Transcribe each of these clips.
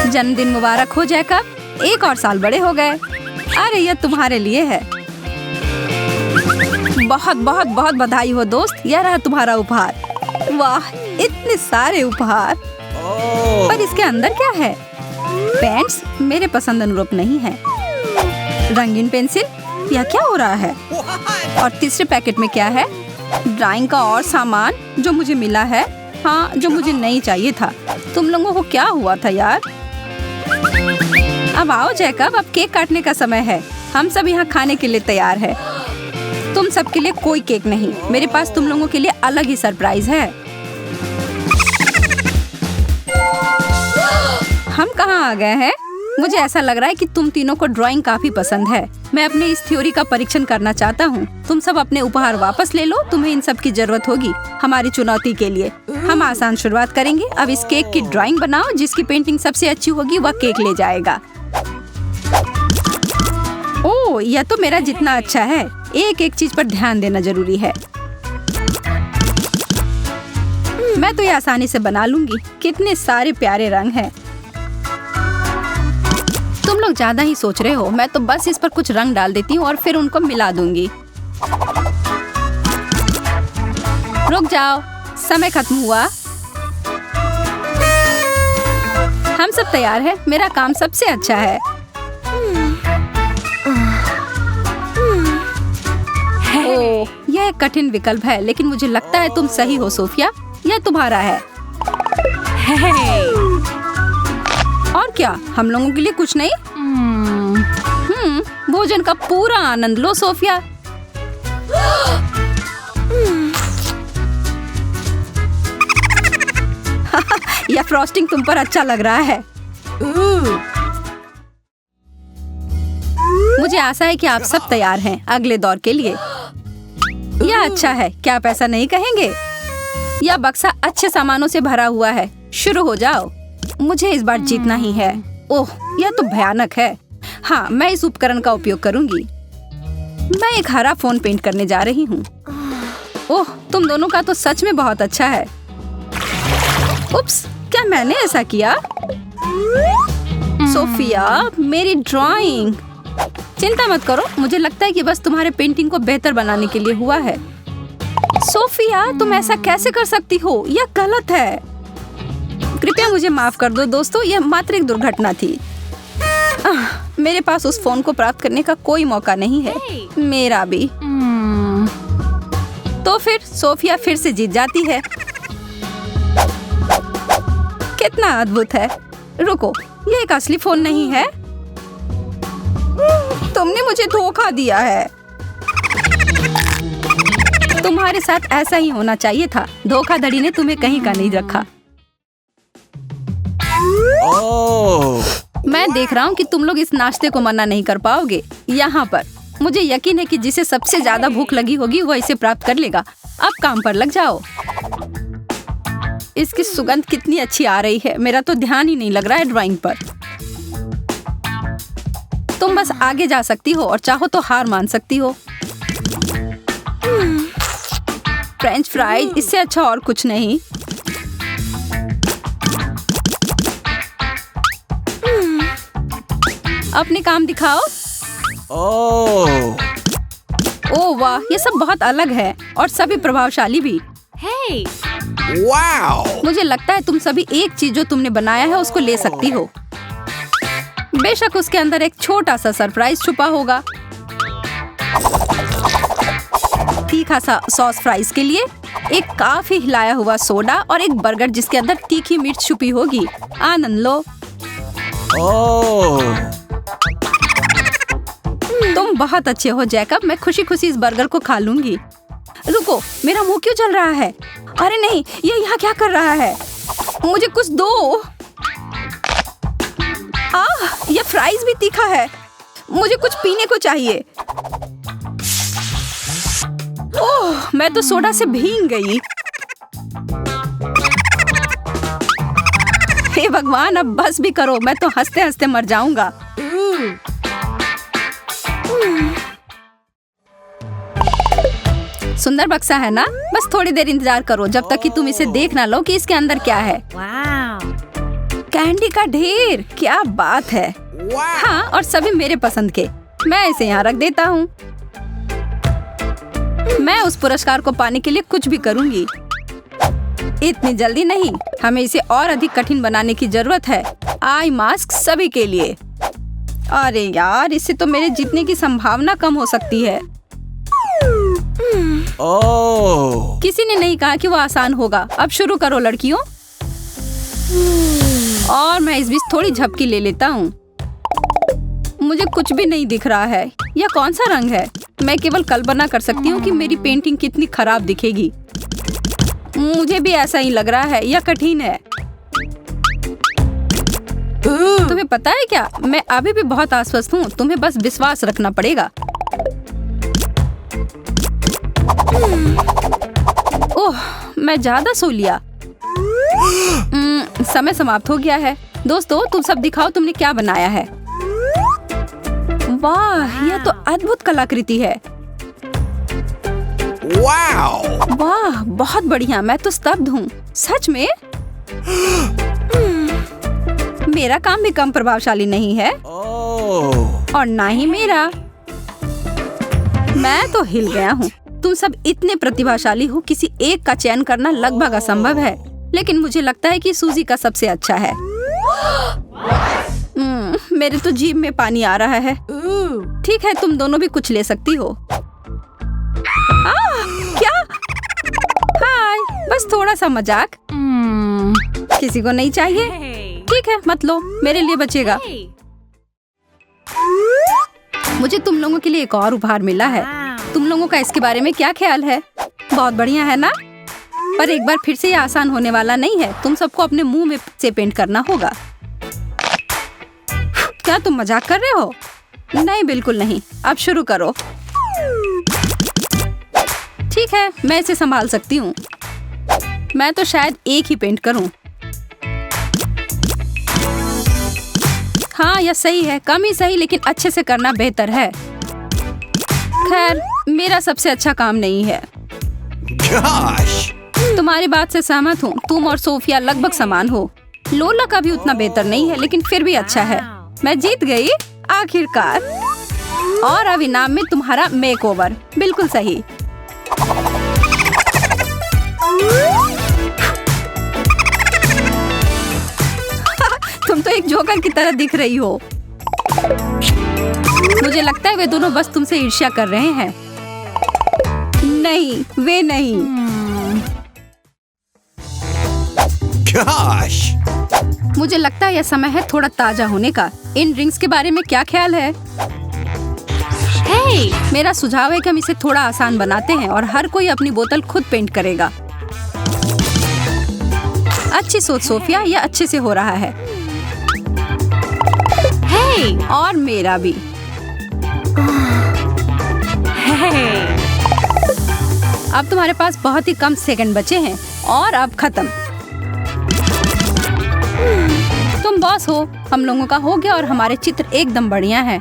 जन्मदिन मुबारक हो जैकब, 1 और साल बड़े हो गए। अरे ये तुम्हारे लिए है। बहुत बहुत बहुत बधाई हो दोस्त, यह रहा तुम्हारा उपहार। वाह, इतने सारे उपहार। पर इसके अंदर क्या है? पेंट्स मेरे पसंद अनुरूप नहीं है। रंगीन पेंसिल, यह क्या हो रहा है? और तीसरे पैकेट में क्या है? ड्राइंग का और सामान जो मुझे मिला है। हाँ, जो मुझे नहीं चाहिए था। तुम लोगों को क्या हुआ था यार? अब आओ जैकब, अब केक काटने का समय है। हम सब यहाँ खाने के लिए तैयार है। तुम सबके लिए कोई केक नहीं, मेरे पास तुम लोगों के लिए अलग ही सरप्राइज है। हम कहाँ आ गए हैं? मुझे ऐसा लग रहा है कि तुम तीनों को ड्राइंग काफी पसंद है। मैं अपने इस थ्योरी का परीक्षण करना चाहता हूँ। तुम सब अपने उपहार वापस ले लो, तुम्हें इन सब की जरूरत होगी हमारी चुनौती के लिए। हम आसान शुरुआत करेंगे। अब इस केक की ड्राइंग बनाओ, जिसकी पेंटिंग सबसे अच्छी होगी वह केक ले जाएगा। ओह, यह तो मेरा जितना अच्छा है। एक एक चीज पर ध्यान देना जरूरी है। मैं तो ये आसानी से बना लूंगी। कितने सारे प्यारे रंग हैं। तुम लोग ज्यादा ही सोच रहे हो। मैं तो बस इस पर कुछ रंग डाल देती हूँ और फिर उनको मिला दूंगी। रुक जाओ, समय खत्म हुआ। हम सब तैयार हैं। मेरा काम सबसे अच्छा है। ओह, यह एक कठिन विकल्प है, लेकिन मुझे लगता है तुम सही हो सोफिया। यह तुम्हारा है। और क्या, हम लोगों के लिए कुछ नहीं? भोजन का पूरा आनंद लो सोफिया। यह फ्रॉस्टिंग तुम पर अच्छा लग रहा है। मुझे आशा है कि आप सब तैयार हैं अगले दौर के लिए। यह अच्छा है, क्या आप ऐसा नहीं कहेंगे? यह बक्सा अच्छे सामानों से भरा हुआ है। शुरू हो जाओ। मुझे इस बार जीतना ही है। ओह, यह तो भयानक है। हाँ, मैं इस उपकरण का उपयोग करूंगी। मैं एक हरा फोन पेंट करने जा रही हूँ। ओह, तुम दोनों का तो सच में बहुत अच्छा है। उप्स, क्या मैंने ऐसा किया? सोफिया, मेरी ड्राइंग। चिंता मत करो, मुझे लगता है कि बस तुम्हारे पेंटिंग को बेहतर बनाने के लिए हुआ है। सोफिया, तुम ऐसा कैसे कर सकती हो? यह गलत है। कृपया मुझे माफ कर दो दोस्तों, यह मात्र एक दुर्घटना थी। मेरे पास उस फोन को प्राप्त करने का कोई मौका नहीं है। मेरा भी। तो फिर सोफिया फिर से जीत जाती है। कितना अद्भुत है। रुको, ये एक असली फोन नहीं है। तुमने मुझे धोखा दिया है। तुम्हारे साथ ऐसा ही होना चाहिए था। धोखाधड़ी ने तुम्हें कहीं का नहीं रखा। मैं देख रहा हूँ कि तुम लोग इस नाश्ते को मना नहीं कर पाओगे। यहाँ पर मुझे यकीन है कि जिसे सबसे ज्यादा भूख लगी होगी वह इसे प्राप्त कर लेगा। अब काम पर लग जाओ। इसकी सुगंध कितनी अच्छी आ रही है। मेरा तो ध्यान ही नहीं लग रहा है ड्राइंग पर। तुम बस आगे जा सकती हो और चाहो तो हार मान सकती हो। फ्रेंच फ्राइज, इससे अच्छा और कुछ नहीं। अपने काम दिखाओ। ओह वाह, ये सब बहुत अलग है और सभी प्रभावशाली भी। Hey! वाओ! मुझे लगता है तुम सभी एक चीज जो तुमने बनाया है उसको ले सकती हो। बेशक उसके अंदर एक छोटा सा सरप्राइज छुपा होगा। तीखा सा सॉस फ्राइज के लिए, एक काफी हिलाया हुआ सोडा और एक बर्गर जिसके अंदर तीखी मिर्च छुपी होगी। आनंद लो। तुम बहुत अच्छे हो जैकब। मैं खुशी खुशी इस बर्गर को खा लूंगी। रुको, मेरा मुंह क्यों जल रहा है? अरे नहीं, ये यहाँ क्या कर रहा है? मुझे कुछ दो। ये फ्राइज भी तीखा है। मुझे कुछ पीने को चाहिए। ओह, मैं तो सोडा से भीग गई। हे भगवान, अब बस भी करो। मैं तो हंसते हंसते मर जाऊंगा। सुंदर बक्सा है ना? बस थोड़ी देर इंतजार करो जब तक कि तुम इसे देख ना लो कि इसके अंदर क्या है। Wow! कैंडी का ढेर, क्या बात है। Wow. हाँ, और सभी मेरे पसंद के। मैं इसे यहाँ रख देता हूँ। मैं उस पुरस्कार को पाने के लिए कुछ भी करूँगी। इतनी जल्दी नहीं, हमें इसे और अधिक कठिन बनाने की जरूरत है। आई मास्क सभी के लिए। अरे यार, इससे तो मेरे जीतने की संभावना कम हो सकती है। Oh. किसी ने नहीं कहा कि वो आसान होगा। अब शुरू करो लड़कियों। और मैं इस बीच थोड़ी झपकी ले लेता हूँ। मुझे कुछ भी नहीं दिख रहा है। यह कौन सा रंग है? मैं केवल कल्पना कर सकती हूँ कि मेरी पेंटिंग कितनी खराब दिखेगी। मुझे भी ऐसा ही लग रहा है। यह कठिन है। तुम्हें पता है क्या, मैं अभी भी बहुत आश्वस्त हूँ। तुम्हें बस विश्वास रखना पड़ेगा। ओह, मैं ज्यादा सो लिया। समय समाप्त हो गया है। दोस्तों, तुम सब दिखाओ तुमने क्या बनाया है। वाह, यह तो अद्भुत कलाकृति है। Wow. वाह, बहुत बढ़िया। मैं तो स्तब्ध हूँ। सच में? मेरा काम भी कम प्रभावशाली नहीं है। Oh. और ना ही मेरा। मैं तो हिल गया हूँ। तुम सब इतने प्रतिभाशाली हो, किसी एक का चयन करना लगभग असंभव है। लेकिन मुझे लगता है कि सूजी का सबसे अच्छा है। मेरे तो जीभ में पानी आ रहा है। ठीक है, तुम दोनों भी कुछ ले सकती हो। क्या? हाय, बस थोड़ा सा मजाक। किसी को नहीं चाहिए? ठीक है, मत लो, मेरे लिए बचेगा। मुझे तुम लोगों के लिए एक और उपहार मिला है। तुम लोगों का इसके बारे में क्या ख्याल है? बहुत बढ़िया है ना? पर एक बार फिर से ये आसान होने वाला नहीं है। तुम सबको अपने मुंह में से पेंट करना होगा। क्या तुम मजाक कर रहे हो? नहीं, बिल्कुल नहीं। अब शुरू करो। ठीक है, मैं इसे संभाल सकती हूँ। मैं तो शायद एक ही पेंट करूँ। हाँ, यह सही है। कम ही सही, लेकिन अच्छे से करना बेहतर है। खैर, मेरा सबसे अच्छा काम नहीं है। Gosh. तुम्हारी बात से सहमत हूँ। तुम और सोफिया लगभग समान हो। लोला का भी उतना बेहतर नहीं है, लेकिन फिर भी अच्छा है। मैं जीत गई आखिरकार। और अब इनाम में तुम्हारा मेकओवर। बिल्कुल सही। तुम तो एक जोकर की तरह दिख रही हो। मुझे लगता है वे दोनों बस तुमसे ईर्ष्या कर रहे हैं। नहीं, वे नहीं। Gosh. मुझे लगता है यह समय है थोड़ा ताजा होने का। इन ड्रिंक्स के बारे में क्या ख्याल है? मेरा सुझाव है कि हम इसे थोड़ा आसान बनाते हैं और हर कोई अपनी बोतल खुद पेंट करेगा। अच्छी सोच सोफिया, यह अच्छे से हो रहा है। और मेरा भी। अब तुम्हारे पास बहुत ही कम सेकंड बचे हैं और अब खत्म। तुम बॉस हो। हम लोगों का हो गया और हमारे चित्र एकदम बढ़िया हैं।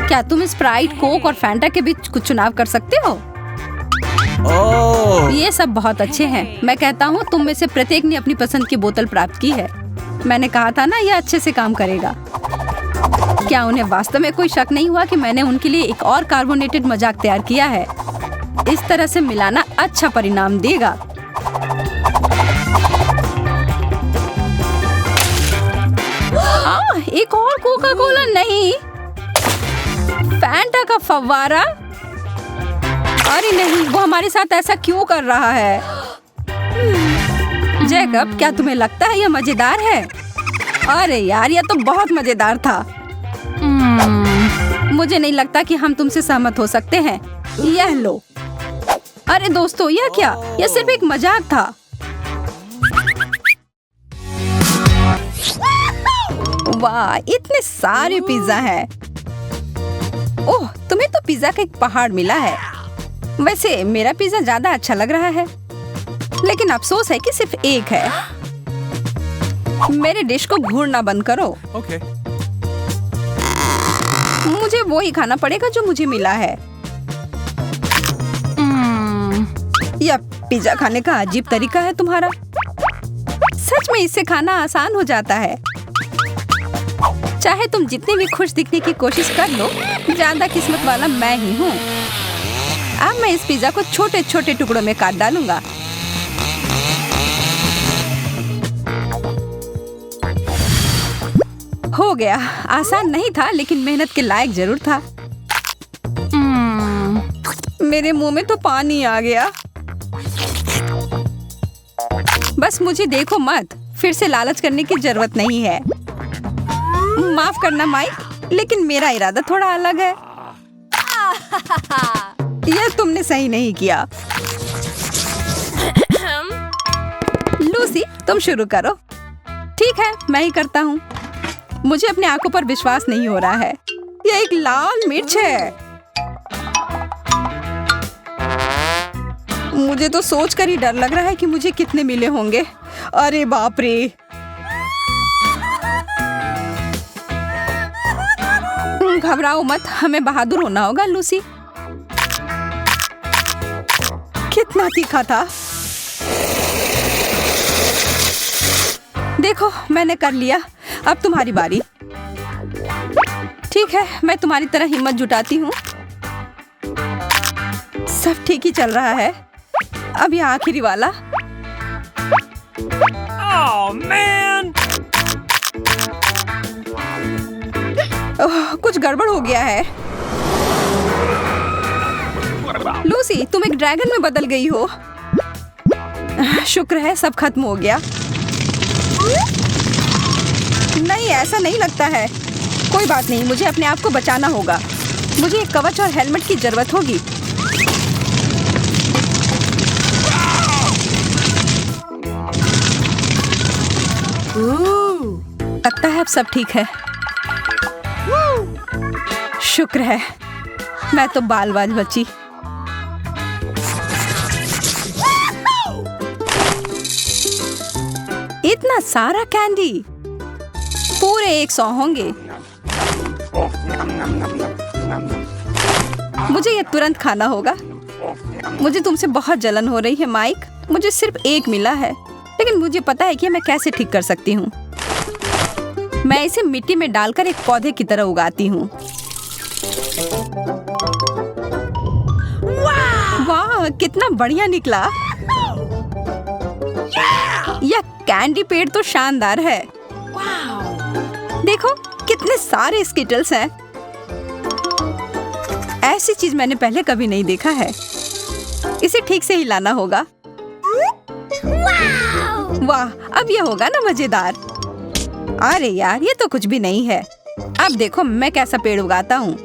क्या तुम स्प्राइट, कोक और फैंटा के बीच कुछ चुनाव कर सकते हो? Oh. ये सब बहुत अच्छे हैं। मैं कहता हूँ तुम में से प्रत्येक ने अपनी पसंद की बोतल प्राप्त की है। मैंने कहा था ना, यह अच्छे से काम करेगा। क्या उन्हें वास्तव में कोई शक नहीं हुआ कि मैंने उनके लिए एक और कार्बोनेटेड मजाक तैयार किया है? इस तरह से मिलाना अच्छा परिणाम देगा। एक और कोका कोला नहीं, फैंटा का फव्वारा। अरे नहीं, वो हमारे साथ ऐसा क्यों कर रहा है? जैकब, क्या तुम्हें लगता है यह मजेदार है? अरे यार, यह तो बहुत मजेदार था। मुझे नहीं लगता कि हम तुमसे सहमत हो सकते हैं। यह लो। अरे दोस्तों, यह क्या? यह सिर्फ एक मजाक था। वाह, इतने सारे पिज्जा हैं। ओह, तुम्हें तो पिज्जा का एक पहाड़ मिला है। वैसे मेरा पिज्जा ज्यादा अच्छा लग रहा है, लेकिन अफसोस है कि सिर्फ एक है। मेरे डिश को घूरना बंद करो। Okay. मुझे वो ही खाना पड़ेगा जो मुझे मिला है। यह पिज्जा खाने का अजीब तरीका है तुम्हारा। में इससे खाना आसान हो जाता है। चाहे तुम जितने भी खुश दिखने की कोशिश कर लो, ज्यादा किस्मत वाला मैं ही हूँ। अब मैं इस पिज्जा को छोटे छोटे टुकड़ों में काट डालूंगा। हो गया। आसान नहीं था, लेकिन मेहनत के लायक जरूर था। मेरे मुंह में तो पानी आ गया। बस मुझे देखो मत, फिर से लालच करने की जरूरत नहीं है। माफ करना माइक, लेकिन मेरा इरादा थोड़ा अलग है। यह तुमने सही नहीं किया। लूसी, तुम शुरू करो। ठीक है, मैं ही करता हूँ। मुझे अपनी आंखों पर विश्वास नहीं हो रहा है। यह एक लाल मिर्च है। मुझे तो सोचकर ही डर लग रहा है कि मुझे कितने मिले होंगे। अरे बाप रे! घबराओ मत, हमें बहादुर होना होगा लूसी। कितना तीखा था। देखो, मैंने कर लिया। अब तुम्हारी बारी। ठीक है, मैं तुम्हारी तरह हिम्मत जुटाती हूँ। सब ठीक ही चल रहा है। अब यह आखिरी वाला। Oh, man! कुछ गड़बड़ हो गया है। लूसी, तुम एक ड्रैगन में बदल गई हो। शुक्र है सब खत्म हो गया। नहीं, ऐसा नहीं लगता है। कोई बात नहीं, मुझे अपने आप को बचाना होगा। मुझे एक कवच और हेलमेट की जरूरत होगी। लगता है अब सब ठीक है। शुक्र है, मैं तो बाल बाल बची। इतना सारा कैंडी, पूरे 100 होंगे। मुझे ये तुरंत खाना होगा। मुझे तुमसे बहुत जलन हो रही है माइक। मुझे सिर्फ एक मिला है, लेकिन मुझे पता है कि मैं कैसे ठीक कर सकती हूँ। मैं इसे मिट्टी में डालकर एक पौधे की तरह उगाती हूँ। वाह, कितना बढ़िया निकला। यह कैंडी पेड़ तो शानदार है। देखो, कितने सारे स्किटल्स हैं। ऐसी चीज मैंने पहले कभी नहीं देखा है। इसे ठीक से हिलाना होगा। वाह, अब ये होगा ना मजेदार। अरे यार, ये तो कुछ भी नहीं है। अब देखो मैं कैसा पेड़ उगाता हूँ।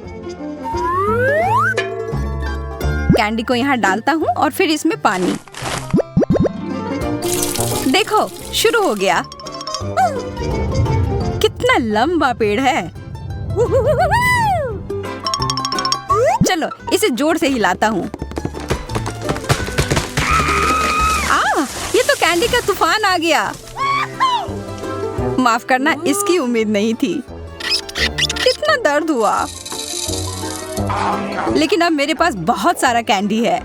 कैंडी को यहाँ डालता हूँ और फिर इसमें पानी। देखो, शुरू हो गया। कितना लंबा पेड़ है। चलो, इसे जोर से हिलाता हूँ। ये तो कैंडी का तूफान आ गया। माफ करना, इसकी उम्मीद नहीं थी। कितना दर्द हुआ। लेकिन अब मेरे पास बहुत सारा कैंडी है।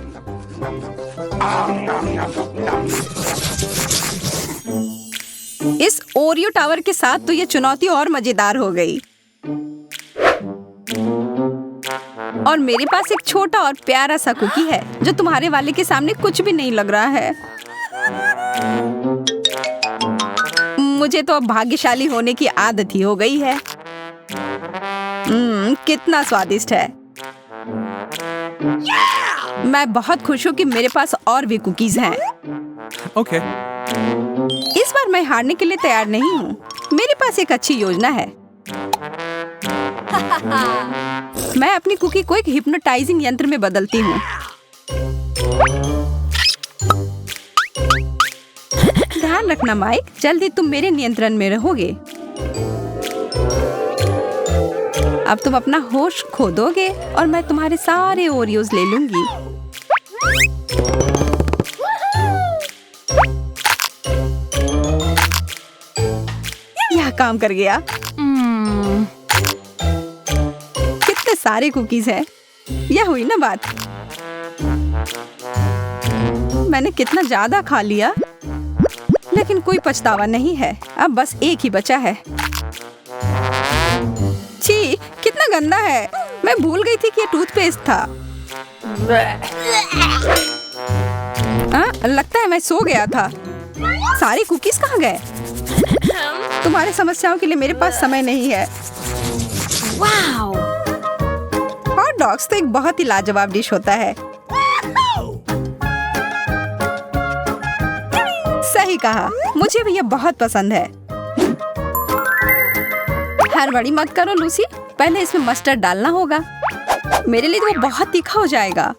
इस ओरियो टावर के साथ तो ये चुनौती और मजेदार हो गई। और मेरे पास एक छोटा और प्यारा सा कुकी है, जो तुम्हारे वाले के सामने कुछ भी नहीं लग रहा है। मुझे तो अब भाग्यशाली होने की आदत ही हो गई है। कितना स्वादिष्ट है। मैं बहुत खुश हूँ कि मेरे पास और भी कुकीज हैं। Okay. इस बार मैं हारने के लिए तैयार नहीं हूँ। मेरे पास एक अच्छी योजना है। मैं अपनी कुकी को एक हिप्नोटाइजिंग यंत्र में बदलती हूँ। ध्यान रखना माइक, जल्दी तुम मेरे नियंत्रण में रहोगे। अब तुम अपना होश खो दोगे और मैं तुम्हारे सारे ओरियोज ले लूंगी। यह काम कर गया। कितने सारे कुकीज हैं। यह हुई ना बात। मैंने कितना ज्यादा खा लिया। लेकिन कोई पछतावा नहीं है, अब बस एक ही बचा है। छी, कितना गंदा है। मैं भूल गई थी कि ये टूथपेस्ट था। लगता है मैं सो गया था। सारी कुकीज कहाँ गए? तुम्हारी समस्याओं के लिए मेरे पास समय नहीं है। वाओ! हॉट डॉग्स तो एक बहुत ही लाजवाब डिश होता है। सही कहा, मुझे भी ये बहुत पसंद है। हड़बड़ी मत करो लूसी, पहले इसमें मस्टर्ड डालना होगा। मेरे लिए तो वो बहुत तीखा हो जाएगा।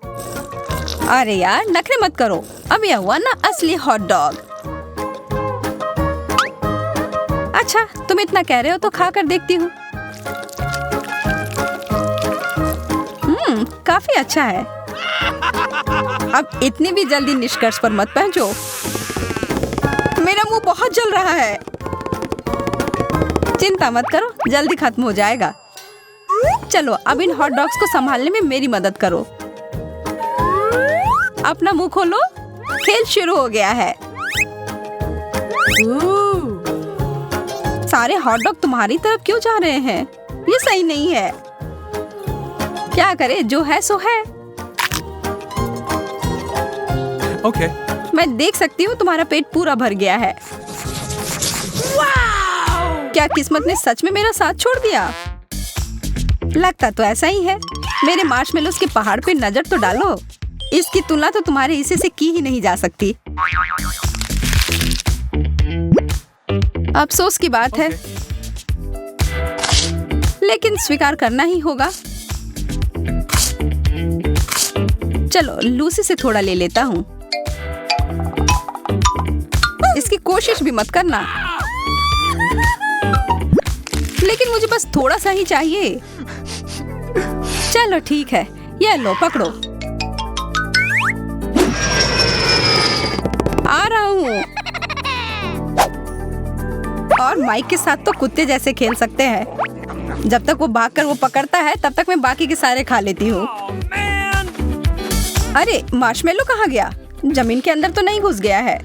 अरे यार, नखरे मत करो। अब यह हुआ ना असली हॉट डॉग। अच्छा, तुम इतना कह रहे हो तो खा कर देखती हूँ। काफी अच्छा है। अब इतनी भी जल्दी निष्कर्ष पर मत पहुंचो। मेरा मुंह बहुत जल रहा है। चिंता मत करो, जल्दी खत्म हो जाएगा। चलो, अब इन हॉट डॉग्स को संभालने में मेरी मदद करो। अपना मुंह खोलो, खेल शुरू हो गया है। सारे हॉट डॉग तुम्हारी तरफ क्यों जा रहे हैं? ये सही नहीं है। क्या करे, जो है सो है। Okay. मैं देख सकती हूँ तुम्हारा पेट पूरा भर गया है। क्या किस्मत ने सच में मेरा साथ छोड़ दिया? लगता तो ऐसा ही है। मेरे मार्शमेलोस के पहाड़ पे नजर तो डालो। इसकी तुलना तो तुम्हारे हिस्से से की ही नहीं जा सकती। अफसोस की बात है, लेकिन स्वीकार करना ही होगा। चलो, लूसी से थोड़ा ले लेता हूँ। इसकी कोशिश भी मत करना। लेकिन मुझे बस थोड़ा सा ही चाहिए। चलो ठीक है, ये लो, पकड़ो। आ रहा हूँ। और माइक के साथ तो कुत्ते जैसे खेल सकते हैं। जब तक वो भागकर वो पकड़ता है, तब तक मैं बाकी के सारे खा लेती हूँ। अरे, मार्शमेलो कहाँ गया? जमीन के अंदर तो नहीं घुस गया है?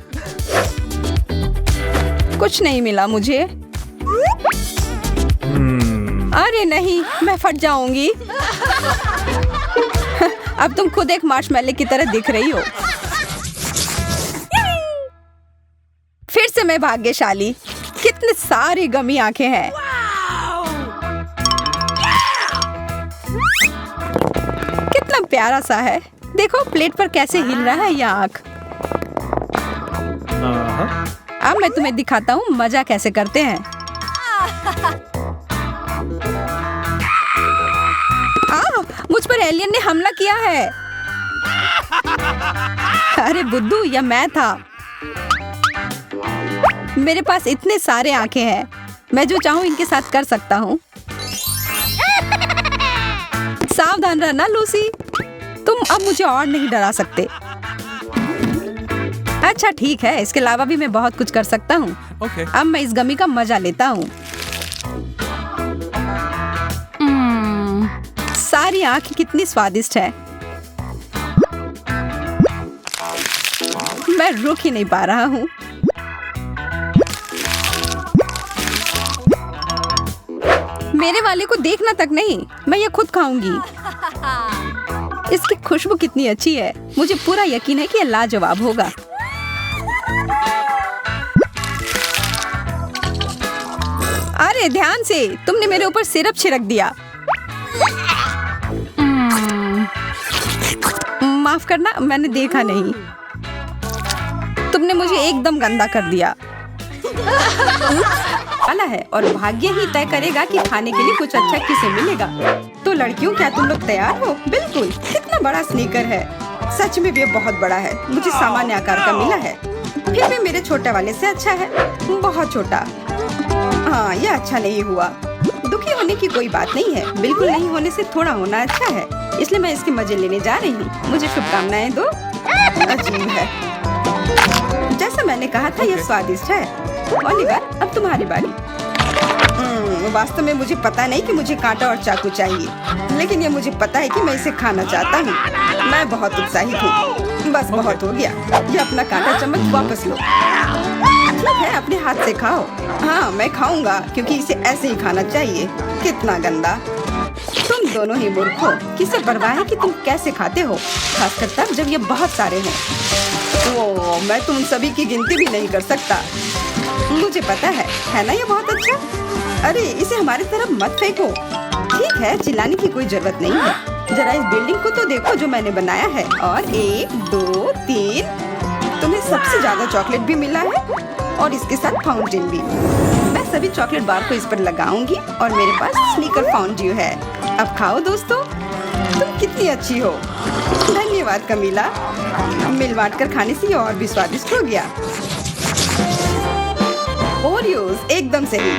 कुछ नहीं मिला मुझे। अरे नहीं, मैं फट जाऊंगी। अब तुम खुद एक मार्शमेलो की तरह दिख रही हो। फिर से मैं भाग्यशाली। कितने सारी गमी आंखें हैं। कितना प्यारा सा है। देखो प्लेट पर कैसे हिल रहा है यह आंख। अब मैं तुम्हें दिखाता हूँ मजा कैसे करते हैं। मुझ पर एलियन ने हमला किया है। अरे बुद्धू, यह मैं था। मेरे पास इतने सारे आंखें हैं। मैं जो चाहूँ इनके साथ कर सकता हूँ। सावधान रहना लूसी, तुम अब मुझे और नहीं डरा सकते। अच्छा ठीक है, इसके अलावा भी मैं बहुत कुछ कर सकता हूँ। Okay. अब मैं इस गमी का मजा लेता हूँ। सारी आंखें कितनी स्वादिष्ट है। मैं रुक ही नहीं पा रहा हूँ। मेरे वाले को देखना तक नहीं, मैं ये खुद खाऊंगी। इसकी खुशबू कितनी अच्छी है। मुझे पूरा यकीन है कि ये लाजवाब होगा। अरे ध्यान से, तुमने मेरे ऊपर सिरप छिड़क दिया। माफ करना, मैंने देखा नहीं। तुमने मुझे एकदम गंदा कर दिया। वाला है और भाग्य ही तय करेगा कि खाने के लिए कुछ अच्छा किसे मिलेगा। तो लड़कियों, क्या तुम लोग तैयार हो? बिल्कुल। कितना बड़ा स्नीकर है। सच में भी बहुत बड़ा है। मुझे सामान्य आकार का मिला है, फिर भी मेरे छोटे वाले से अच्छा है। बहुत छोटा। हाँ, यह अच्छा नहीं हुआ। दुखी होने की कोई बात नहीं है। बिल्कुल नहीं होने से थोड़ा होना अच्छा है। इसलिए मैं इसके मजे लेने जा रही हूँ। मुझे शुभकामनाएं दो। अजीब है। जैसा मैंने कहा था, यह स्वादिष्ट है। ओलिवर, अब तुम्हारी बारी। वास्तव में मुझे पता नहीं कि मुझे कांटा और चाकू चाहिए, लेकिन ये मुझे पता है कि मैं इसे खाना चाहता हूँ। मैं बहुत उत्साहित हूँ। बस बहुत हो गया। ये अपना कांटा चम्मच वापस लो। ठीक है, अपने हाथ से खाओ। हाँ, मैं खाऊंगा क्योंकि इसे ऐसे ही खाना चाहिए। कितना गंदा। तुम दोनों ही मूर्ख हो। किसे परवाह है कि तुम कैसे खाते हो, खासकर तब जब ये बहुत सारे हों। ओह, मैं तुम सभी की गिनती भी नहीं कर सकता। मुझे पता है ना, ये बहुत अच्छा। अरे इसे हमारी तरफ मत फेंको। ठीक है, चिल्लाने की कोई जरूरत नहीं है। जरा इस बिल्डिंग को तो देखो जो मैंने बनाया है। और 1 2 3, तुम्हें सबसे ज्यादा चॉकलेट भी मिला है और इसके साथ फाउंटेन भी। मैं सभी चॉकलेट बार को इस पर लगाऊंगी और मेरे पास स्नीकर फाउंड्यू है। अब खाओ दोस्तों, तुम कितनी अच्छी हो। धन्यवाद कमीला, मिल बांट कर खाने से ये और भी स्वादिष्ट हो गया। ओरियोज एकदम सही।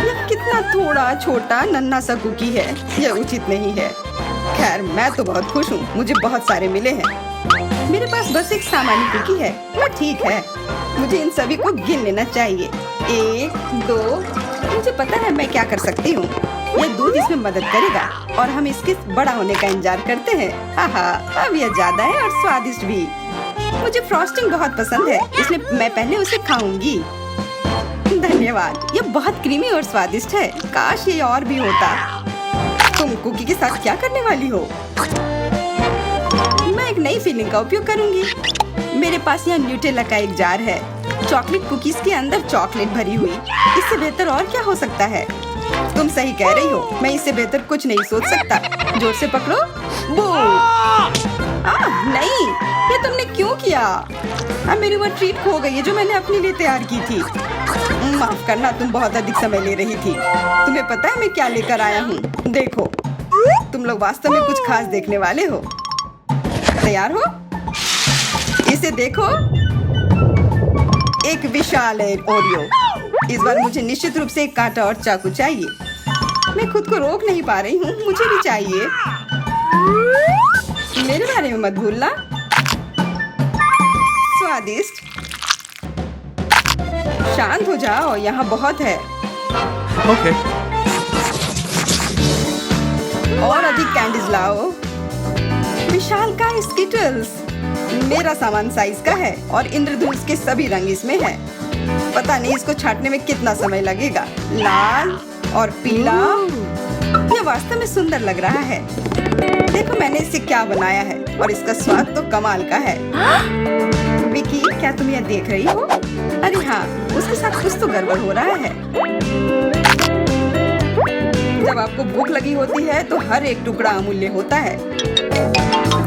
यह कितना थोड़ा छोटा नन्हा सा कुकी है, यह उचित नहीं है। खैर, मैं तो बहुत खुश हूँ, मुझे बहुत सारे मिले हैं। मेरे पास बस एक सामान्य कुकी है, वो ठीक है। मुझे इन सभी को गिन लेना चाहिए। 1 2, मुझे पता है मैं क्या कर सकती हूँ। यह दूध इसमें मदद करेगा और हम इसके बड़ा होने का इंतजार करते हैं। आहा, अब यह ज्यादा है और स्वादिष्ट भी। मुझे फ्रॉस्टिंग बहुत पसंद है, इसलिए मैं पहले उसे खाऊंगी। धन्यवाद, यह बहुत क्रीमी और स्वादिष्ट है। काश ये और भी होता। तुम कुकी के साथ क्या करने वाली हो? मैं एक नई फीलिंग का उपयोग करूंगी। मेरे पास यहाँ न्यूटेला का एक जार है, चॉकलेट कुकीज के अंदर चॉकलेट भरी हुई। इससे बेहतर और क्या हो सकता है? तुम सही कह रही हो, मैं इससे बेहतर कुछ नहीं सोच सकता। जोर से पकड़ो। नहीं, ये तुमने क्यों किया? अब मेरी वो ट्रीट खो गई है जो मैंने अपने लिए तैयार की थी। माफ करना, तुम बहुत अधिक समय ले रही थी। तुम्हें पता है मैं क्या लेकर आया हूँ? देखो, तुम लोग वास्तव में कुछ खास देखने वाले हो। तैयार हो? इसे देखो, एक विशाल ओरियो। इस बार मुझे निश्चित रूप से एक कांटा और चाकू चाहिए। मैं खुद को रोक नहीं पा रही हूँ, मुझे भी चाहिए। मेरे बारे में मत भूलना। स्वादिष्ट। शांत हो जाओ, यहाँ बहुत है। Okay. और अधिक कैंडीज लाओ। विशाल का स्किटल्स मेरा सामान साइज का है और इंद्रधनुष के सभी रंग इसमें है। पता नहीं इसको छांटने में कितना समय लगेगा। लाल और पीला, यह वास्तव में सुंदर लग रहा है। देखो मैंने इससे क्या बनाया है और इसका स्वाद तो कमाल का है। विकी, क्या तुम यह देख रही हो? अरे हाँ, उसके साथ कुछ तो गड़बड़ हो रहा है। जब आपको भूख लगी होती है तो हर एक टुकड़ा अमूल्य होता है।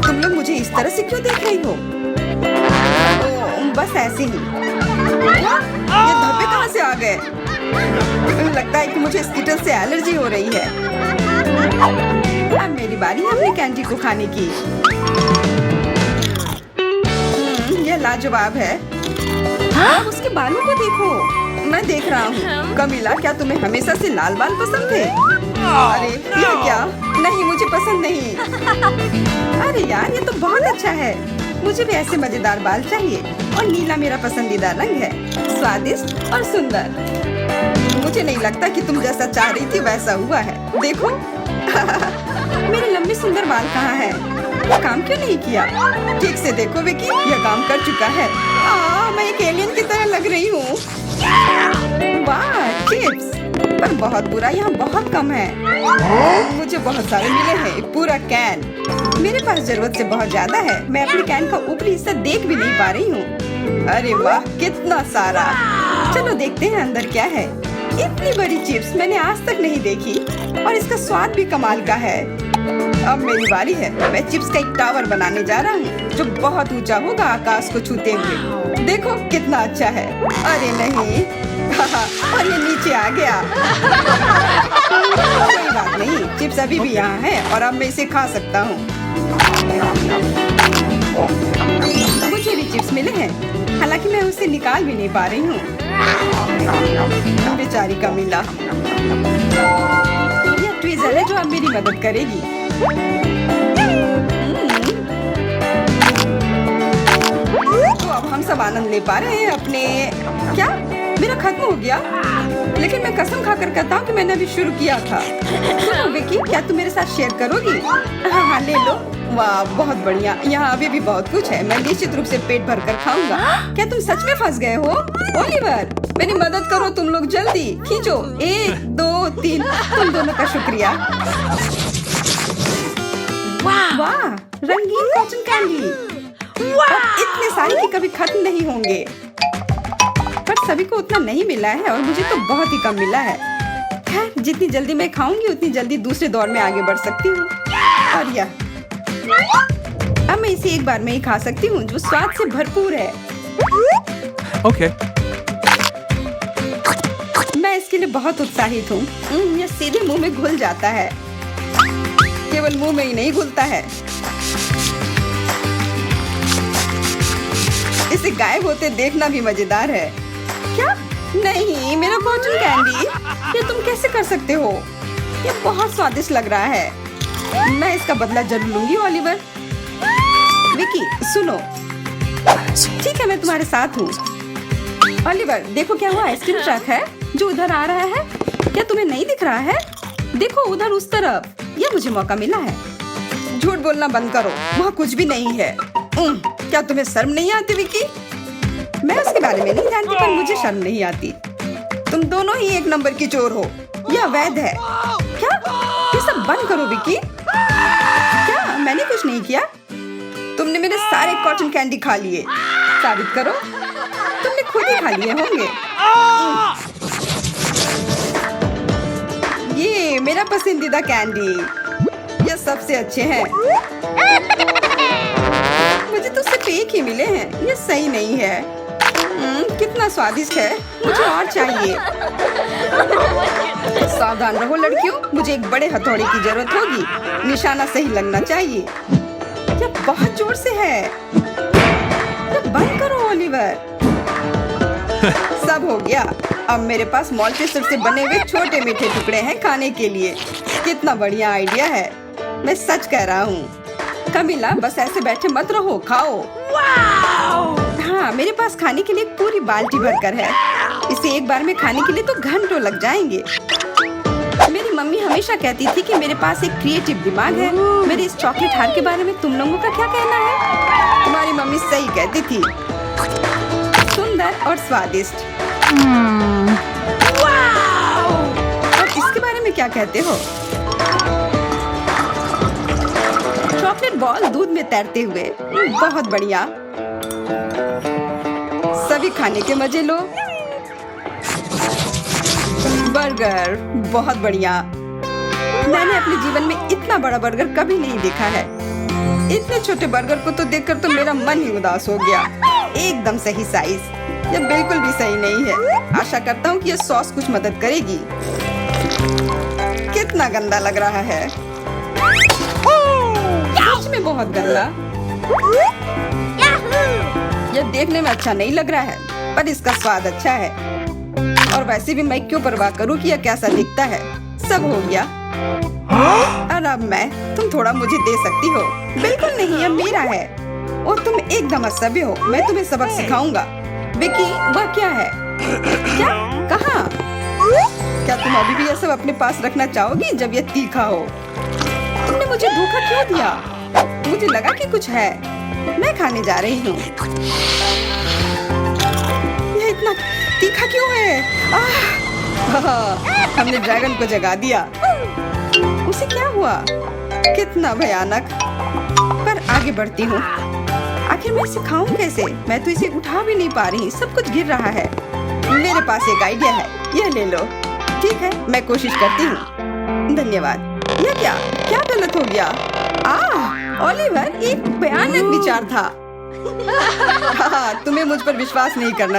तुम लोग मुझे इस तरह से क्यों देख रही हो? बस ऐसे ही। ये धब्बे कहाँ से आ गए? लगता है कि मुझे स्किटल से एलर्जी हो रही है। अब मेरी बारी है अपने कैंडी को खाने की। यह लाजवाब है। अब उसके बालों को देखो। मैं देख रहा हूँ। कमीला, क्या तुम्हें हमेशा से लाल बाल पसंद थे? अरे ये क्या? नहीं, मुझे पसंद नहीं। अरे यार, ये तो बहुत अच्छा है। मुझे भी ऐसे मजेदार बाल चाहिए और नीला मेरा पसंदीदा रंग है। स्वादिष्ट और सुंदर। मुझे नहीं लगता कि तुम जैसा चाह रही थी वैसा हुआ है। देखो मेरे लंबे सुंदर बाल कहाँ हैं? ये काम क्यों नहीं किया? ठीक से देखो विकी, यह काम कर चुका है। मैं एक एलियन की तरह लग रही हूँ। वाह, चिप्स, पर बहुत बुरा, यहाँ बहुत कम है। मुझे बहुत सारे मिले हैं, पूरा कैन। मेरे पास जरूरत से बहुत ज्यादा है। मैं अपने कैन का ऊपरी हिस्सा देख भी नहीं पा रही हूँ। अरे वाह, कितना सारा। चलो देखते हैं अंदर क्या है। इतनी बड़ी चिप्स मैंने आज तक नहीं देखी और इसका स्वाद भी कमाल का है। अब मेरी बारी है। मैं चिप्स का एक टावर बनाने जा रहा हूँ जो बहुत ऊंचा होगा, आकाश को छूते हुए। देखो कितना अच्छा है। अरे नहीं, और ये नीचे आ गया। कोई बात नहीं, चिप्स अभी भी यहाँ है और अब मैं इसे खा सकता हूँ। मुझे भी चिप्स मिले हैं, हालांकि मैं उसे निकाल भी नहीं पा रही हूँ। बेचारी कमीला। यह ट्विज़र है जो अब मेरी मदद करेगी। तो अब हम सब आनंद ले पा रहे हैं अपने। क्या मेरा खत्म हो गया? लेकिन मैं कसम खाकर कहता हूँ कि मैंने अभी शुरू किया था। सुनो विकी, क्या तुम मेरे साथ शेयर करोगी? हाँ, ले लो। वाह, बहुत बढ़िया। यहाँ अभी भी बहुत कुछ है। मैं निश्चित रूप से पेट भर कर खाऊंगा। क्या तुम सच में फंस गए हो? ओलिवर, मेरी मदद करो तुम लोग, जल्दी खींचो। 1 2 3। तुम दोनों का शुक्रिया। वाह, रंगीन कॉटन कैंडी। अब इतने सारे कि कभी खत्म नहीं होंगे। पर सभी को उतना नहीं मिला है और मुझे तो बहुत ही कम मिला है। खैर, जितनी जल्दी मैं खाऊंगी उतनी जल्दी दूसरे दौर में आगे बढ़ सकती हूँ। और यह अब मैं इसे एक बार में ही खा सकती हूँ, जो स्वाद से भरपूर है। Okay. मैं इसके लिए बहुत उत्साहित हूँ। यह सीधे मुंह में घुल जाता है। केवल मुंह में ही नहीं घुलता है, इसे गायब होते देखना भी मजेदार है। क्या? नहीं, मेरा कॉटन कैंडी। ये तुम कैसे कर सकते हो? ये बहुत स्वादिष्ट लग रहा है। मैं इसका बदला जरूर लूंगी ओलिवर। विकी, सुनो। ठीक है, मैं तुम्हारे साथ हूँ। ओलिवर, देखो क्या हुआ। आइसक्रीम ट्रक है जो उधर आ रहा है। क्या तुम्हें नहीं दिख रहा है? देखो उधर, उस तरफ। यह मुझे मौका मिला है। झूठ बोलना बंद करो, वहाँ कुछ भी नहीं है। क्या तुम्हें शर्म नहीं आती विकी? मैं उसके बारे में नहीं जानती, पर मुझे शर्म नहीं आती। तुम दोनों ही एक नंबर की चोर हो। यह अवैध है। क्या? ये सब बंद करो विकी। क्या? मैंने कुछ नहीं किया। तुमने मेरे सारे कॉटन कैंडी खा लिए। साबित करो। तुमने खुद ही खा लिए होंगे। ये मेरा पसंदीदा कैंडी। ये सबसे अच्छे हैं। मुझे तो सिर्फ एक ही मिले हैं। ये सही नहीं है। कितना स्वादिष्ट है। मुझे और चाहिए। सावधान रहो लड़कियों, मुझे एक बड़े हथौड़े की जरूरत होगी। निशाना सही लगना चाहिए। ये बहुत जोर से है। ये बंद करो ओलिवर। सब हो गया। अब मेरे पास मॉल्टेसर से बने हुए छोटे मीठे टुकड़े हैं खाने के लिए। कितना बढ़िया आइडिया है। मैं सच कह रहा हूँ। कमिला, बस ऐसे बैठे मत रहो, खाओ। हाँ, मेरे पास खाने के लिए एक पूरी बाल्टी भरकर है। इसे एक बार में खाने के लिए तो घंटों लग जाएंगे। मेरी मम्मी हमेशा कहती थी कि मेरे पास एक क्रिएटिव दिमाग है। मेरे इस चॉकलेट हार के बारे में तुम लोगों का क्या कहना है? तुम्हारी मम्मी सही कहती थी। सुंदर और स्वादिष्ट। और इसके बारे में क्या कहते हो? चॉकलेट बॉल दूध में तैरते हुए। बहुत बढ़िया। सभी खाने के मजे लो। बर्गर, बहुत बढ़िया। मैंने अपने जीवन में इतना बड़ा बर्गर कभी नहीं देखा है। इतने छोटे बर्गर को तो देखकर तो मेरा मन ही उदास हो गया। एकदम सही साइज। यह बिल्कुल भी सही नहीं है। आशा करता हूँ कि यह सॉस कुछ मदद करेगी। कितना गंदा लग रहा है। सच में बहुत गंदा। यह देखने में अच्छा नहीं लग रहा है, पर इसका स्वाद अच्छा है। और वैसे भी मैं क्यों परवाह करूं कि यह कैसा दिखता है। सब हो गया। और अब तुम थोड़ा मुझे दे सकती हो। बिल्कुल नहीं, यह मेरा है। और तुम एकदम असभ्य हो। मैं तुम्हें सबक सिखाऊंगा। विकी, वह क्या है? क्या? कहाँ? क्या तुम अभी भी यह सब अपने पास रखना चाहोगी जब यह तीखा हो? तुमने मुझे धोखा क्यों दिया? मुझे लगा कि कुछ है। मैं खाने जा रही हूँ। यह इतना तीखा क्यों है? हमने ड्रैगन को जगा दिया। उसे क्या हुआ? कितना भयानक। पर आगे बढ़ती हूँ। आखिर मैं इसे खाऊं कैसे? मैं तो इसे उठा भी नहीं पा रही। सब कुछ गिर रहा है। मेरे पास एक आइडिया है। यह ले लो। ठीक है, मैं कोशिश करती हूँ। धन्यवाद। यह क्या? क्या गलत हो गया? ओलिवर, एक भयानक विचार था। तुम्हें मुझ पर विश्वास नहीं करना